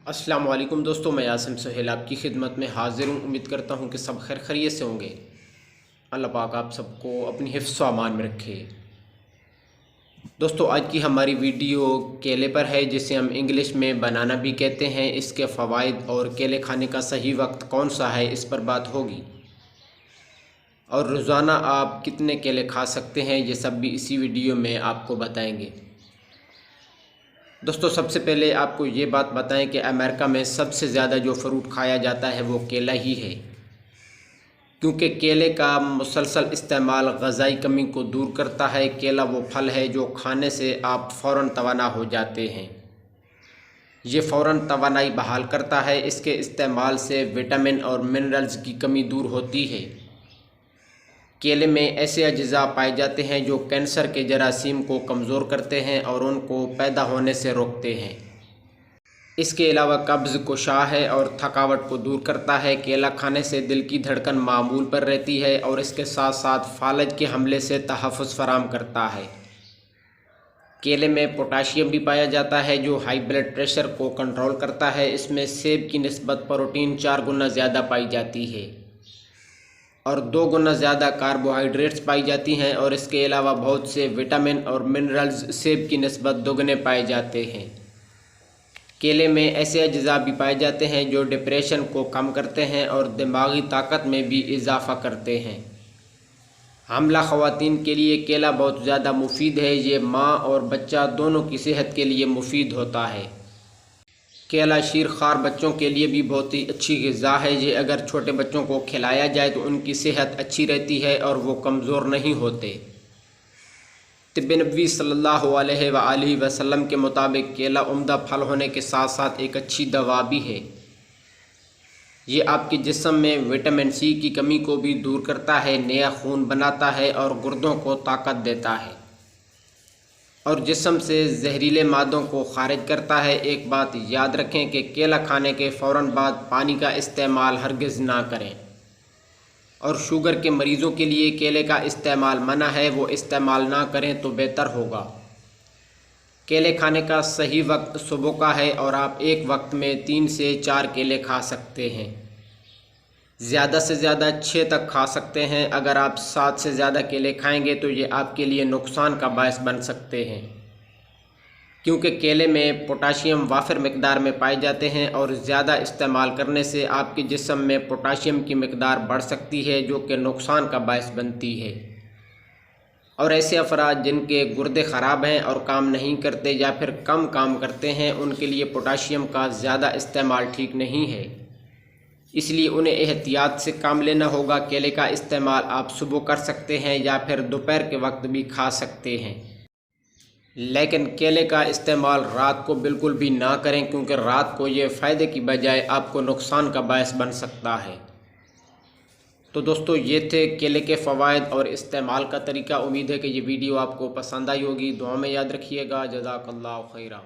السلام علیکم دوستو، میں عاصم سہیل آپ کی خدمت میں حاضر ہوں۔ امید کرتا ہوں کہ سب خیر خیریت سے ہوں گے۔ اللہ پاک آپ سب کو اپنی حفظ و امان میں رکھے۔ دوستو، آج کی ہماری ویڈیو کیلے پر ہے، جسے ہم انگلش میں بنانا بھی کہتے ہیں۔ اس کے فوائد اور کیلے کھانے کا صحیح وقت کون سا ہے، اس پر بات ہوگی۔ اور روزانہ آپ کتنے کیلے کھا سکتے ہیں، یہ سب بھی اسی ویڈیو میں آپ کو بتائیں گے۔ دوستو، سب سے پہلے آپ کو یہ بات بتائیں کہ امریکہ میں سب سے زیادہ جو فروٹ کھایا جاتا ہے وہ کیلا ہی ہے، کیونکہ کیلے کا مسلسل استعمال غذائی کمی کو دور کرتا ہے۔ کیلا وہ پھل ہے جو کھانے سے آپ فوراً توانا ہو جاتے ہیں۔ یہ فوراً توانائی بحال کرتا ہے۔ اس کے استعمال سے وٹامن اور منرلز کی کمی دور ہوتی ہے۔ کیلے میں ایسے اجزاء پائے جاتے ہیں جو کینسر کے جراثیم کو کمزور کرتے ہیں اور ان کو پیدا ہونے سے روکتے ہیں۔ اس کے علاوہ قبض کشا ہے اور تھکاوٹ کو دور کرتا ہے۔ کیلا کھانے سے دل کی دھڑکن معمول پر رہتی ہے اور اس کے ساتھ ساتھ فالج کے حملے سے تحفظ فراہم کرتا ہے۔ کیلے میں پوٹاشیم بھی پایا جاتا ہے جو ہائی بلڈ پریشر کو کنٹرول کرتا ہے۔ اس میں سیب کی نسبت پروٹین 4 گنا زیادہ پائی جاتی ہے اور 2 گنا زیادہ کاربوہائیڈریٹس پائی جاتی ہیں، اور اس کے علاوہ بہت سے وٹامن اور منرلز سیب کی نسبت 2 گنے پائے جاتے ہیں۔ کیلے میں ایسے اجزاء بھی پائے جاتے ہیں جو ڈپریشن کو کم کرتے ہیں اور دماغی طاقت میں بھی اضافہ کرتے ہیں۔ حاملہ خواتین کے لیے کیلا بہت زیادہ مفید ہے۔ یہ ماں اور بچہ دونوں کی صحت کے لیے مفید ہوتا ہے۔ کیلا شیرخوار بچوں کے لیے بھی بہت ہی اچھی غذا ہے۔ یہ اگر چھوٹے بچوں کو کھلایا جائے تو ان کی صحت اچھی رہتی ہے اور وہ کمزور نہیں ہوتے۔ طب نبوی صلی اللہ علیہ وآلہ وسلم کے مطابق کیلا عمدہ پھل ہونے کے ساتھ ساتھ ایک اچھی دوا بھی ہے۔ یہ آپ کے جسم میں وٹامن سی کی کمی کو بھی دور کرتا ہے، نیا خون بناتا ہے اور گردوں کو طاقت دیتا ہے اور جسم سے زہریلے مادوں کو خارج کرتا ہے۔ ایک بات یاد رکھیں کہ کیلا کھانے کے فوراً بعد پانی کا استعمال ہرگز نہ کریں، اور شوگر کے مریضوں کے لیے کیلے کا استعمال منع ہے، وہ استعمال نہ کریں تو بہتر ہوگا۔ کیلے کھانے کا صحیح وقت صبح کا ہے اور آپ ایک وقت میں 3 سے 4 کیلے کھا سکتے ہیں۔ زیادہ سے زیادہ 6 تک کھا سکتے ہیں۔ اگر آپ 7 سے زیادہ کیلے کھائیں گے تو یہ آپ کے لیے نقصان کا باعث بن سکتے ہیں، کیونکہ کیلے میں پوٹاشیم وافر مقدار میں پائے جاتے ہیں اور زیادہ استعمال کرنے سے آپ کے جسم میں پوٹاشیم کی مقدار بڑھ سکتی ہے، جو کہ نقصان کا باعث بنتی ہے۔ اور ایسے افراد جن کے گردے خراب ہیں اور کام نہیں کرتے یا پھر کم کام کرتے ہیں، ان کے لیے پوٹاشیم کا زیادہ استعمال ٹھیک نہیں ہے، اس لیے انہیں احتیاط سے کام لینا ہوگا۔ کیلے کا استعمال آپ صبح کر سکتے ہیں یا پھر دوپہر کے وقت بھی کھا سکتے ہیں، لیکن کیلے کا استعمال رات کو بالکل بھی نہ کریں، کیونکہ رات کو یہ فائدے کی بجائے آپ کو نقصان کا باعث بن سکتا ہے۔ تو دوستو، یہ تھے کیلے کے فوائد اور استعمال کا طریقہ۔ امید ہے کہ یہ ویڈیو آپ کو پسند آئی ہوگی۔ دعا میں یاد رکھیے گا۔ جزاک اللہ خیرہ۔